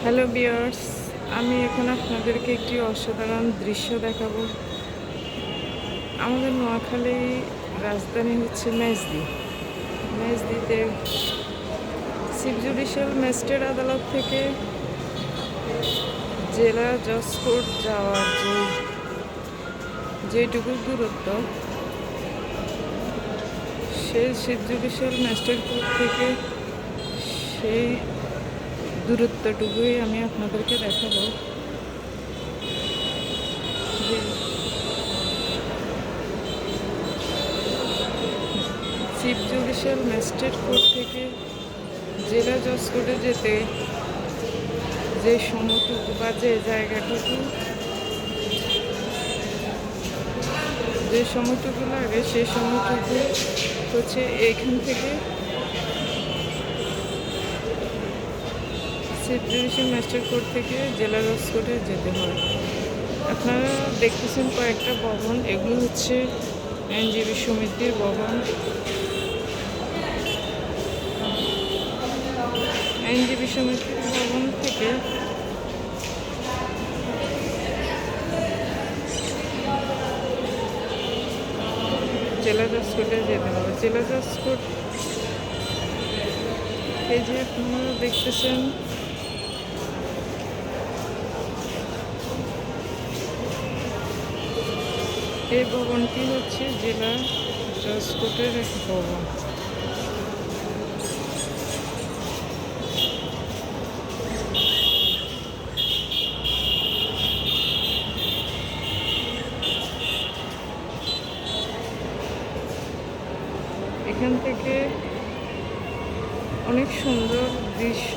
Hello viewers, আমি এখন আপনাদেরকে একটি অসাধারণ দৃশ্য দেখাবো। আমাদের নোয়াখালী রাজধানী হচ্ছে মেজদি। মেজদিতে চিফ জুডিশিয়াল ম্যাজিস্ট্রেট আদালত থেকে জেলা জজ কোর্ট যাওয়ার যেটুকু দূরত্ব, সেই চিফ জুডিশিয়াল ম্যাজিস্ট্রেট কোর্ট থেকে সেই দূরত্বটুকুই আমি আপনাদেরকে দেখাবো। যে চিফ জুডিশিয়াল ম্যাজিস্ট্রেট কোর্ট থেকে জেলা জজ কোর্টে যেতে যে সময়টুকু বা যে জায়গাটুকু লাগে, সেই সময়টুকু হচ্ছে এইখান থেকে চিফ জুডিশিয়াল ম্যাজিস্ট্রেট কোর্ট থেকে জেলা জজ কোর্টে যেতে হয়। আপনারা দেখতেছেন কয়েকটা ভবন, এগুলো হচ্ছে আইনজীবী সমিতির ভবন। আইনজীবী সমিতির ভবন থেকে জেলা জজ কোর্টে যেতে হবে। জেলা জজ কোর্ট এই যে আপনারা দেখতেছেন, এই ভবনটি হচ্ছে জেলা জজ কোর্টের এক ভবন। এখান থেকে অনেক সুন্দর দৃশ্য।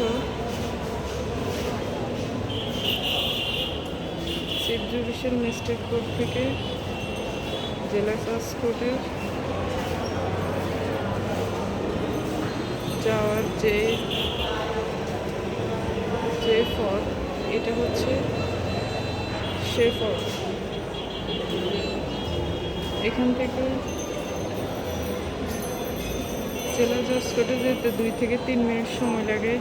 চিফ জুডিশিয়াল ম্যাজিস্ট্রেট কোর্ট থেকে জেলা জজ কোর্টের যাওয়ার যে পথ, এটা হচ্ছে সে পথ। এখান থেকে জেলা জজ কোর্টে যেতে 2 থেকে 3 মিনিট সময় লাগে।